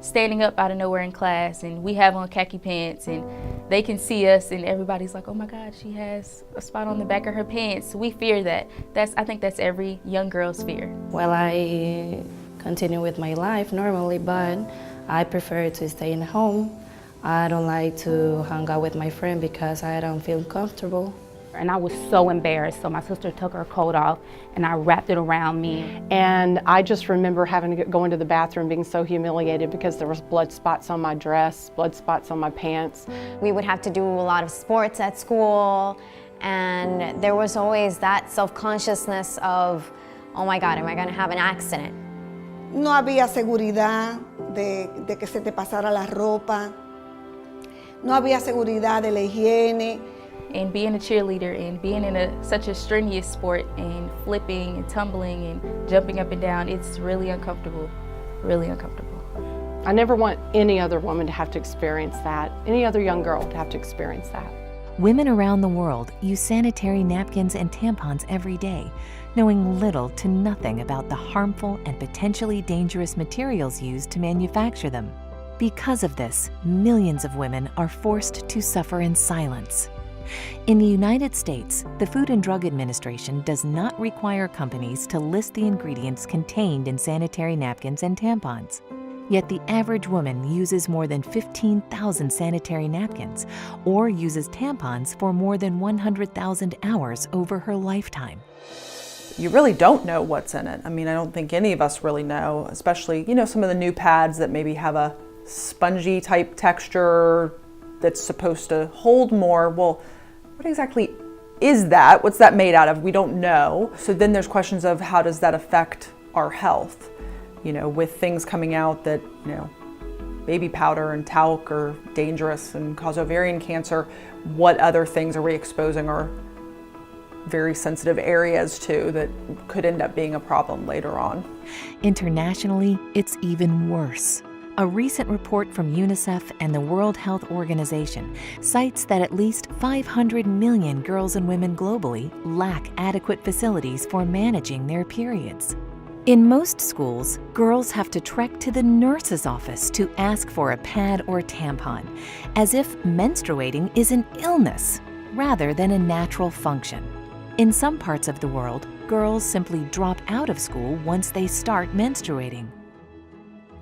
standing up out of nowhere in class and we have on khaki pants and they can see us and everybody's like, oh my God, she has a spot on the back of her pants. We fear that. I think that's every young girl's fear. Well, I continue with my life normally, but I prefer to stay in home. I don't like to hang out with my friend because I don't feel comfortable. And I was so embarrassed, so my sister took her coat off and I wrapped it around me. And I just remember having to go into the bathroom being so humiliated because there was blood spots on my dress, blood spots on my pants. We would have to do a lot of sports at school, and there was always that self-consciousness of, oh my God, am I going to have an accident? No había seguridad de que se te pasara la ropa. No había seguridad de la higiene. And being a cheerleader and being in such a strenuous sport and flipping and tumbling and jumping up and down, it's really uncomfortable, really uncomfortable. I never want any other woman to have to experience that, any other young girl to have to experience that. Women around the world use sanitary napkins and tampons every day, knowing little to nothing about the harmful and potentially dangerous materials used to manufacture them. Because of this, millions of women are forced to suffer in silence. In the United States, the Food and Drug Administration does not require companies to list the ingredients contained in sanitary napkins and tampons. Yet the average woman uses more than 15,000 sanitary napkins or uses tampons for more than 100,000 hours over her lifetime. You really don't know what's in it. I mean, I don't think any of us really know, especially, some of the new pads that maybe have a spongy type texture that's supposed to hold more. Well, what exactly is that? What's that made out of? We don't know. So then there's questions of how does that affect our health? With things coming out that, baby powder and talc are dangerous and cause ovarian cancer, what other things are we exposing our very sensitive areas to that could end up being a problem later on? Internationally, it's even worse. A recent report from UNICEF and the World Health Organization cites that at least 500 million girls and women globally lack adequate facilities for managing their periods. In most schools, girls have to trek to the nurse's office to ask for a pad or tampon, as if menstruating is an illness rather than a natural function. In some parts of the world, girls simply drop out of school once they start menstruating.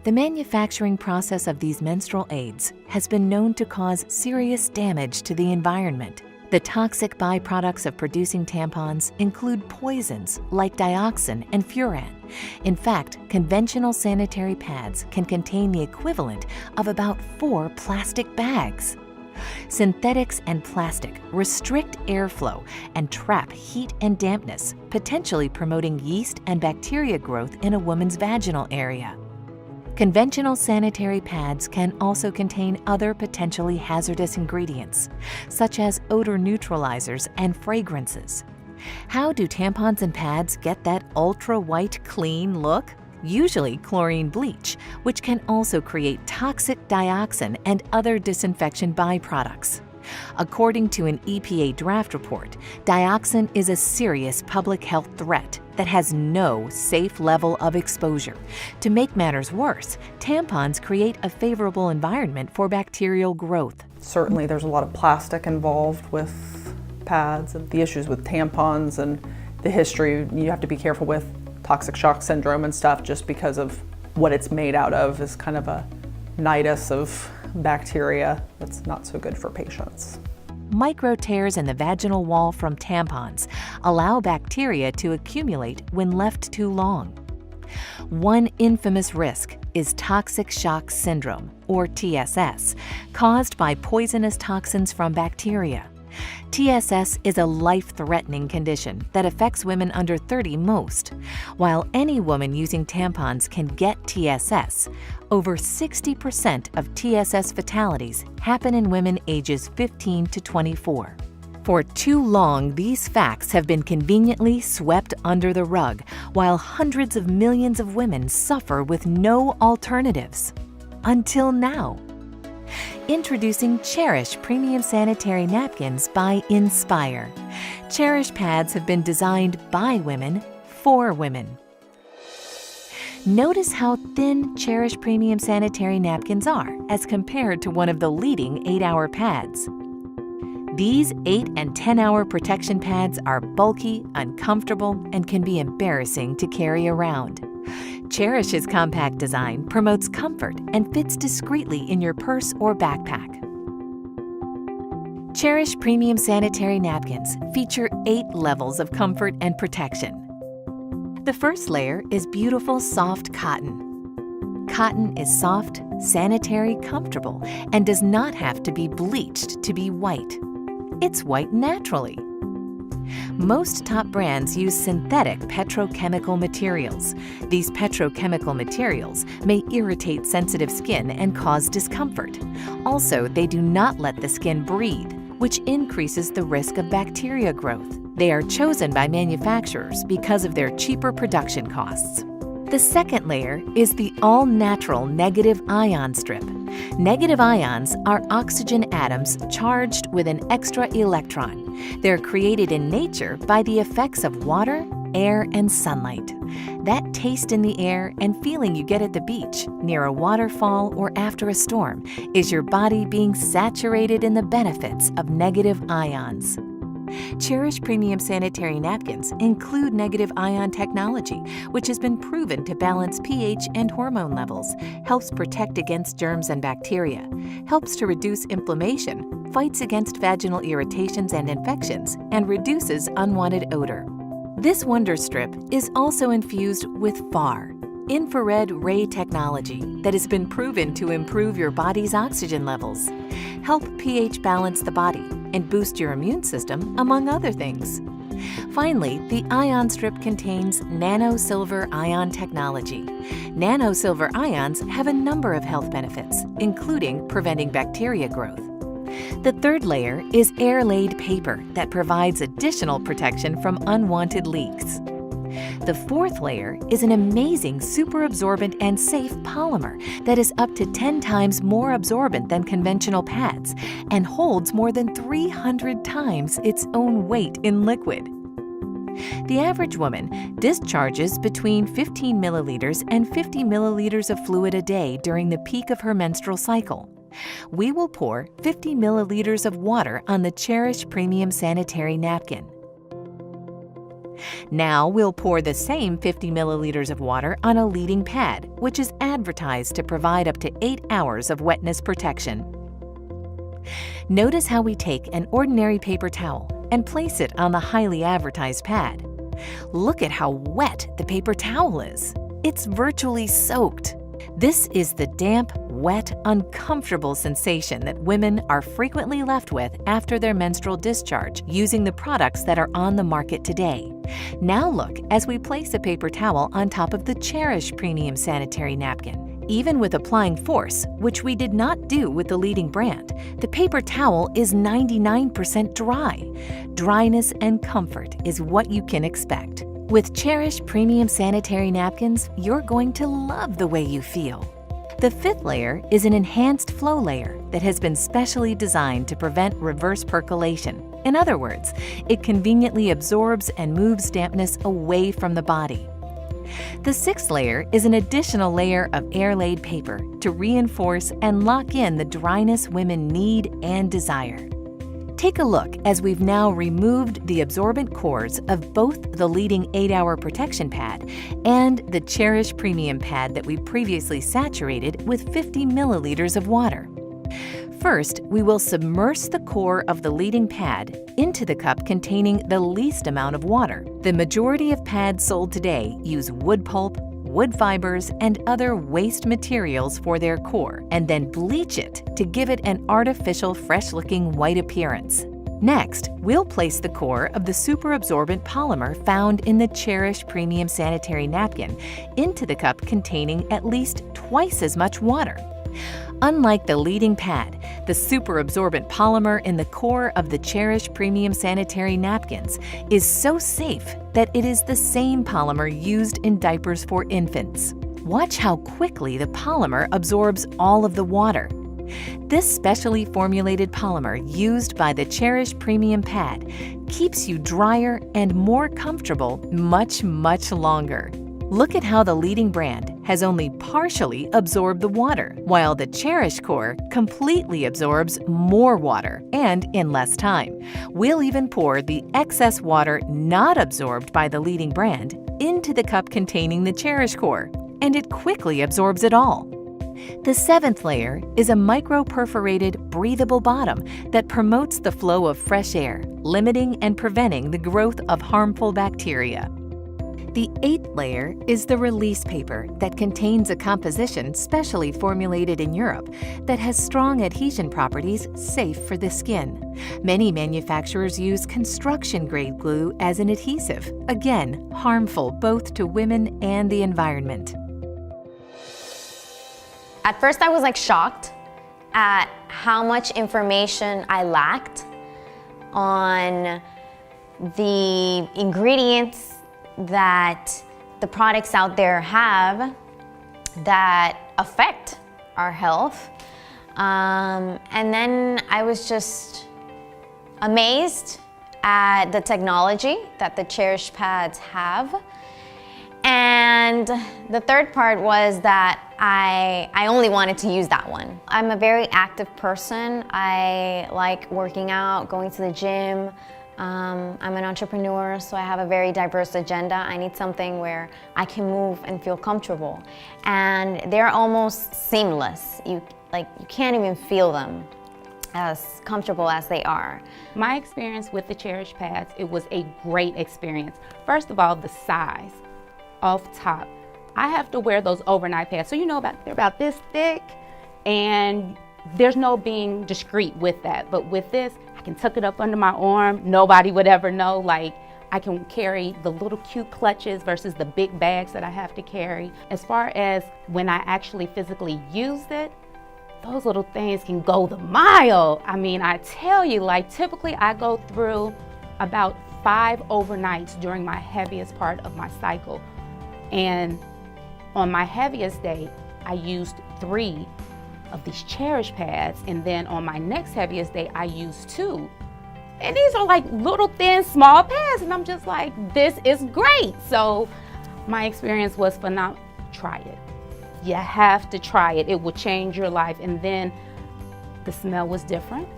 The manufacturing process of these menstrual aids has been known to cause serious damage to the environment. The toxic byproducts of producing tampons include poisons like dioxin and furan. In fact, conventional sanitary pads can contain the equivalent of about 4 plastic bags. Synthetics and plastic restrict airflow and trap heat and dampness, potentially promoting yeast and bacteria growth in a woman's vaginal area. Conventional sanitary pads can also contain other potentially hazardous ingredients, such as odor neutralizers and fragrances. How do tampons and pads get that ultra-white clean look? Usually chlorine bleach, which can also create toxic dioxin and other disinfection byproducts. According to an EPA draft report, dioxin is a serious public health threat that has no safe level of exposure. To make matters worse, tampons create a favorable environment for bacterial growth. Certainly there's a lot of plastic involved with pads and the issues with tampons and the history. You have to be careful with toxic shock syndrome and stuff just because of what it's made out of is kind of a nidus of bacteria that's not so good for patients. Micro tears in the vaginal wall from tampons allow bacteria to accumulate when left too long. One infamous risk is toxic shock syndrome, or TSS, caused by poisonous toxins from bacteria. TSS is a life-threatening condition that affects women under 30 most. While any woman using tampons can get TSS, over 60% of TSS fatalities happen in women ages 15 to 24. For too long, these facts have been conveniently swept under the rug, while hundreds of millions of women suffer with no alternatives. Until now. Introducing Cherish Premium Sanitary Napkins by Inspire. Cherish pads have been designed by women for women. Notice how thin Cherish Premium Sanitary Napkins are as compared to one of the leading 8-hour pads. These 8 and 10-hour protection pads are bulky, uncomfortable, and can be embarrassing to carry around. Cherish's compact design promotes comfort and fits discreetly in your purse or backpack. Cherish Premium Sanitary Napkins feature 8 levels of comfort and protection. The first layer is beautiful, soft cotton. Cotton is soft, sanitary, comfortable, and does not have to be bleached to be white. It's white naturally. Most top brands use synthetic petrochemical materials. These petrochemical materials may irritate sensitive skin and cause discomfort. Also, they do not let the skin breathe, which increases the risk of bacteria growth. They are chosen by manufacturers because of their cheaper production costs. The second layer is the all-natural negative ion strip. Negative ions are oxygen atoms charged with an extra electron. They're created in nature by the effects of water, air, and sunlight. That taste in the air and feeling you get at the beach, near a waterfall, or after a storm is your body being saturated in the benefits of negative ions. Cherish Premium Sanitary Napkins include negative ion technology, which has been proven to balance pH and hormone levels, helps protect against germs and bacteria, helps to reduce inflammation, fights against vaginal irritations and infections, and reduces unwanted odor. This Wonder Strip is also infused with FAR, infrared ray technology, that has been proven to improve your body's oxygen levels, help pH balance the body, and boost your immune system, among other things. Finally, the ion strip contains nano-silver ion technology. Nano-silver ions have a number of health benefits, including preventing bacteria growth. The third layer is air-laid paper that provides additional protection from unwanted leaks. The fourth layer is an amazing super-absorbent and safe polymer that is up to 10 times more absorbent than conventional pads and holds more than 300 times its own weight in liquid. The average woman discharges between 15 milliliters and 50 milliliters of fluid a day during the peak of her menstrual cycle. We will pour 50 milliliters of water on the Cherish Premium Sanitary Napkin. Now we'll pour the same 50 milliliters of water on a leading pad, which is advertised to provide up to 8 hours of wetness protection. Notice how we take an ordinary paper towel and place it on the highly advertised pad. Look at how wet the paper towel is. It's virtually soaked. This is the damp, wet, uncomfortable sensation that women are frequently left with after their menstrual discharge using the products that are on the market today. Now look as we place a paper towel on top of the Cherish Premium Sanitary Napkin. Even with applying force, which we did not do with the leading brand, the paper towel is 99% dry. Dryness and comfort is what you can expect. With Cherish Premium Sanitary Napkins, you're going to love the way you feel. The fifth layer is an enhanced flow layer that has been specially designed to prevent reverse percolation. In other words, it conveniently absorbs and moves dampness away from the body. The sixth layer is an additional layer of air-laid paper to reinforce and lock in the dryness women need and desire. Take a look as we've now removed the absorbent cores of both the leading 8-hour protection pad and the Cherish Premium pad that we previously saturated with 50 milliliters of water. First, we will submerge the core of the leading pad into the cup containing the least amount of water. The majority of pads sold today use wood pulp, wood fibers, and other waste materials for their core, and then bleach it to give it an artificial, fresh-looking white appearance. Next, we'll place the core of the super-absorbent polymer found in the Cherish Premium Sanitary Napkin into the cup containing at least twice as much water. Unlike the leading pad, the super-absorbent polymer in the core of the Cherish Premium Sanitary Napkins is so safe that it is the same polymer used in diapers for infants. Watch how quickly the polymer absorbs all of the water. This specially formulated polymer used by the Cherish Premium pad keeps you drier and more comfortable much, much longer. Look at how the leading brand, has only partially absorbed the water, while the Cherish Core completely absorbs more water and in less time. We'll even pour the excess water not absorbed by the leading brand into the cup containing the Cherish Core, and it quickly absorbs it all. The seventh layer is a micro-perforated, breathable bottom that promotes the flow of fresh air, limiting and preventing the growth of harmful bacteria. The eighth layer is the release paper that contains a composition specially formulated in Europe that has strong adhesion properties safe for the skin. Many manufacturers use construction-grade glue as an adhesive, again, harmful both to women and the environment. At first I was like shocked at how much information I lacked on the ingredients that the products out there have that affect our health. And then I was just amazed at the technology that the Cherish pads have. And the third part was that I only wanted to use that one. I'm a very active person. I like working out, going to the gym. I'm an entrepreneur, so I have a very diverse agenda. I need something where I can move and feel comfortable. And they're almost seamless. You can't even feel them as comfortable as they are. My experience with the Cherish pads, it was a great experience. First of all, the size. Off top, I have to wear those overnight pads, so they're about this thick, and there's no being discreet with that. But with this, I can tuck it up under my arm. Nobody would ever know. Like, I can carry the little cute clutches versus the big bags that I have to carry. As far as when I actually physically used it, those little things can go the mile. I mean, I tell you, like, typically I go through about 5 overnights during my heaviest part of my cycle. And on my heaviest day, I used 3 of these Cherish pads, and then on my next heaviest day, I used 2. And these are like little thin, small pads, and I'm just like, this is great. So my experience was phenomenal. Try it. You have to try it. It will change your life. And then the smell was different.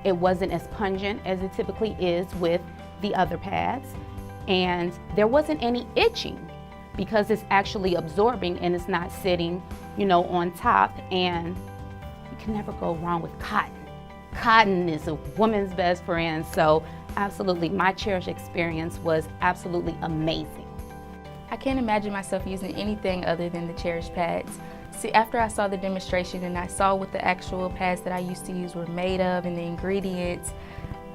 It wasn't as pungent as it typically is with the other pads. And there wasn't any itching because it's actually absorbing and it's not sitting, on top. And you can never go wrong with cotton. Cotton is a woman's best friend. So absolutely, my Cherish experience was absolutely amazing. I can't imagine myself using anything other than the Cherish pads. See, after I saw the demonstration and I saw what the actual pads that I used to use were made of and the ingredients,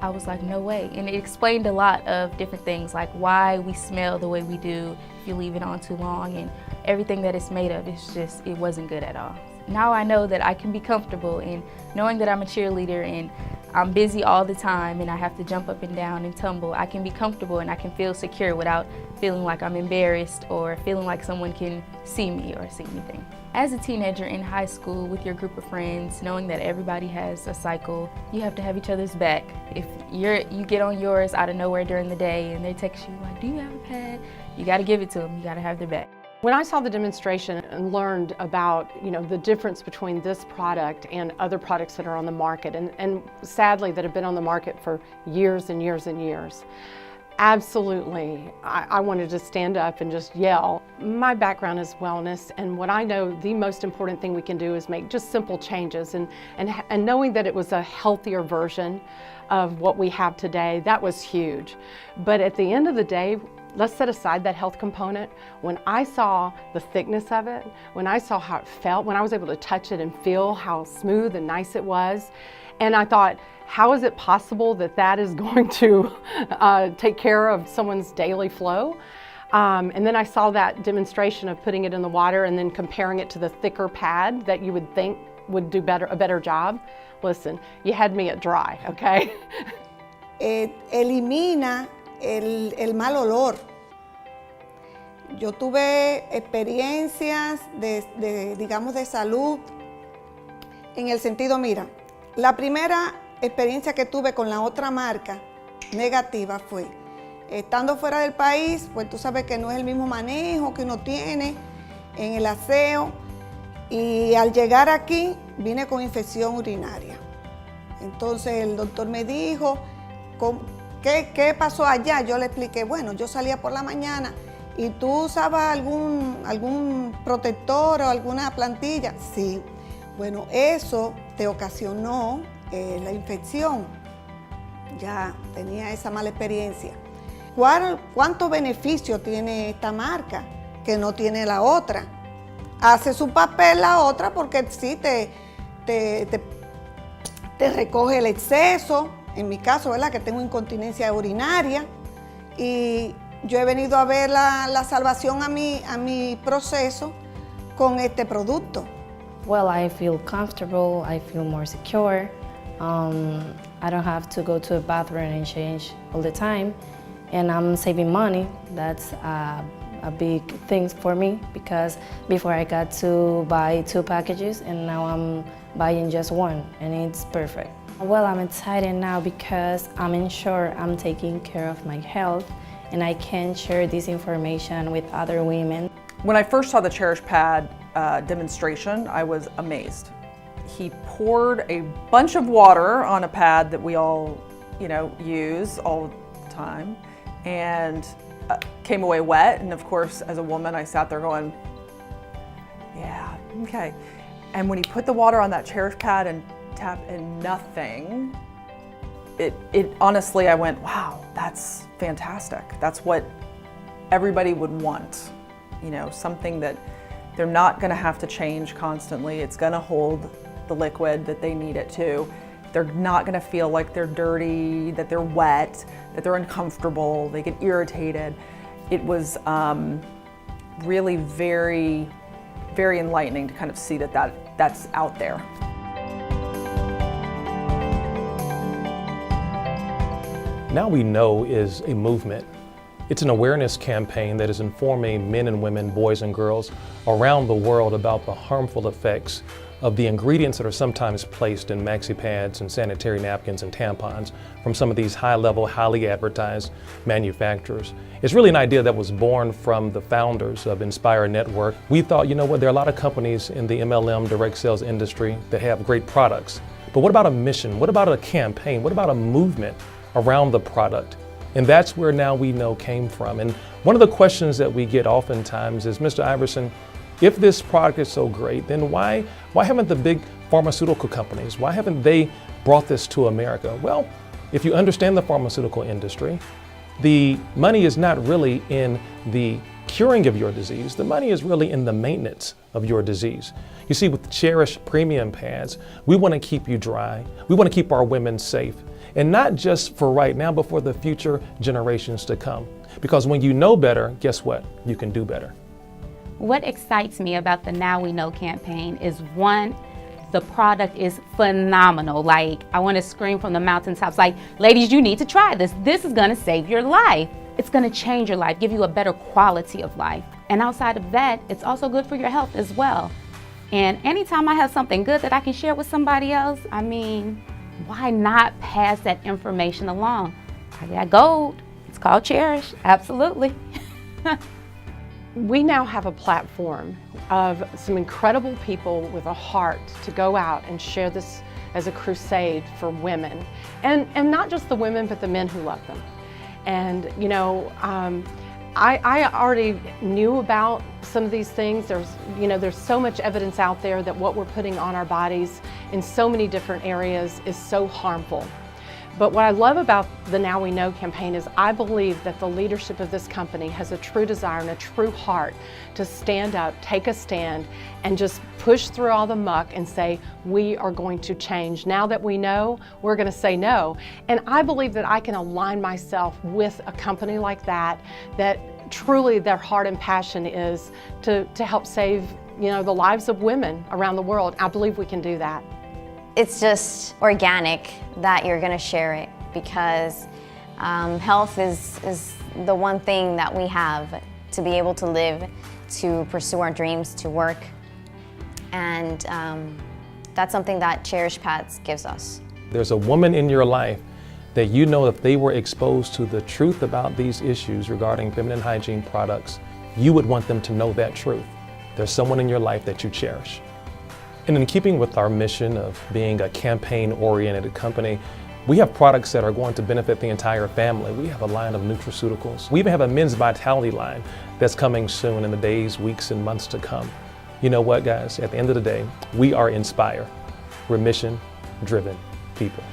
I was like, no way. And it explained a lot of different things, like why we smell the way we do if you leave it on too long, and everything that it's made of, it wasn't good at all. Now I know that I can be comfortable in knowing that I'm a cheerleader and I'm busy all the time and I have to jump up and down and tumble. I can be comfortable and I can feel secure without feeling like I'm embarrassed or feeling like someone can see me or see anything. As a teenager in high school with your group of friends, knowing that everybody has a cycle, you have to have each other's back. If you get on yours out of nowhere during the day and they text you like, do you have a pad? You gotta give it to them, you gotta have their back. When I saw the demonstration and learned about, the difference between this product and other products that are on the market, and sadly that have been on the market for years and years and years, absolutely, I wanted to stand up and just yell. My background is wellness, and what I know the most important thing we can do is make just simple changes, and knowing that it was a healthier version of what we have today, that was huge. But at the end of the day, let's set aside that health component. When I saw the thickness of it, when I saw how it felt, when I was able to touch it and feel how smooth and nice it was, and I thought, how is it possible that that is going to take care of someone's daily flow? And then I saw that demonstration of putting it in the water and then comparing it to the thicker pad that you would think would do a better job. Listen, you had me at dry, okay? Elimina el mal olor. Yo tuve experiencias digamos, de salud en el sentido, mira, la primera experiencia que tuve con la otra marca negativa fue Estando fuera del país, pues tú sabes que no es el mismo manejo que uno tiene en el aseo. Y al llegar aquí, vine con infección urinaria. Entonces el doctor me dijo, ¿qué pasó allá? Yo le expliqué, bueno, yo salía por la mañana y tú usabas algún protector o alguna plantilla. Sí, bueno, eso te ocasionó la infección. Ya tenía esa mala experiencia. ¿Cuántos beneficios tiene esta marca que no tiene la otra? Hace su papel la otra porque sí te recoge el exceso, en mi caso, ¿verdad? Que tengo incontinencia urinaria, y yo he venido a ver la salvación a mi proceso con este producto. Well, I feel comfortable, I feel more secure. I don't have to go to a bathroom and change all the time, and I'm saving money. That's a big thing for me, because before I got to buy 2 packages and now I'm buying just 1, and it's perfect. Well, I'm excited now because I'm sure I'm taking care of my health and I can share this information with other women. When I first saw the Cherish pad demonstration, I was amazed. He poured a bunch of water on a pad that we all, use all the time, and came away wet. And of course, as a woman, I sat there going, yeah, okay. And when he put the water on that Cherish pad and tapped and nothing, it honestly, I went, wow, that's fantastic. That's what everybody would want. Something that they're not gonna have to change constantly. It's gonna hold the liquid that they need it to. They're not gonna feel like they're dirty, that they're wet, that they're uncomfortable, they get irritated. It was really very, very enlightening to kind of see that's out there. Now We Know is a movement. It's an awareness campaign that is informing men and women, boys and girls around the world about the harmful effects of the ingredients that are sometimes placed in maxi pads and sanitary napkins and tampons from some of these high-level, highly advertised manufacturers. It's really an idea that was born from the founders of Inspire Network. We thought, there are a lot of companies in the MLM direct sales industry that have great products, but what about a mission? What about a campaign? What about a movement around the product? And that's where Now We Know came from. And one of the questions that we get oftentimes is, Mr. Iverson, if this product is so great, then why haven't the big pharmaceutical companies, why haven't they brought this to America? Well, if you understand the pharmaceutical industry, the money is not really in the curing of your disease. The money is really in the maintenance of your disease. You see, with Cherish Premium Pads, we want to keep you dry. We want to keep our women safe. And not just for right now, but for the future generations to come. Because when you know better, guess what? You can do better. What excites me about the Now We Know campaign is, one, the product is phenomenal. Like, I want to scream from the mountaintops, like, ladies, you need to try this. This is going to save your life. It's going to change your life, give you a better quality of life. And outside of that, it's also good for your health as well. And anytime I have something good that I can share with somebody else, why not pass that information along? I got gold. It's called Cherish. Absolutely. We now have a platform of some incredible people with a heart to go out and share this as a crusade for women. And not just the women, but the men who love them. And, I already knew about some of these things. There's so much evidence out there that what we're putting on our bodies in so many different areas is so harmful. But what I love about the Now We Know campaign is I believe that the leadership of this company has a true desire and a true heart to stand up, take a stand, and just push through all the muck and say, we are going to change. Now that we know, we're going to say no. And I believe that I can align myself with a company like that truly their heart and passion is to help save, the lives of women around the world. I believe we can do that. It's just organic that you're gonna share it, because health is the one thing that we have to be able to live, to pursue our dreams, to work. And that's something that Cherish Pads gives us. There's a woman in your life that you know if they were exposed to the truth about these issues regarding feminine hygiene products, you would want them to know that truth. There's someone in your life that you cherish. And in keeping with our mission of being a campaign-oriented company, we have products that are going to benefit the entire family. We have a line of nutraceuticals. We even have a men's vitality line that's coming soon in the days, weeks, and months to come. You know what, guys? At the end of the day, we are Inspire. We're mission-driven people.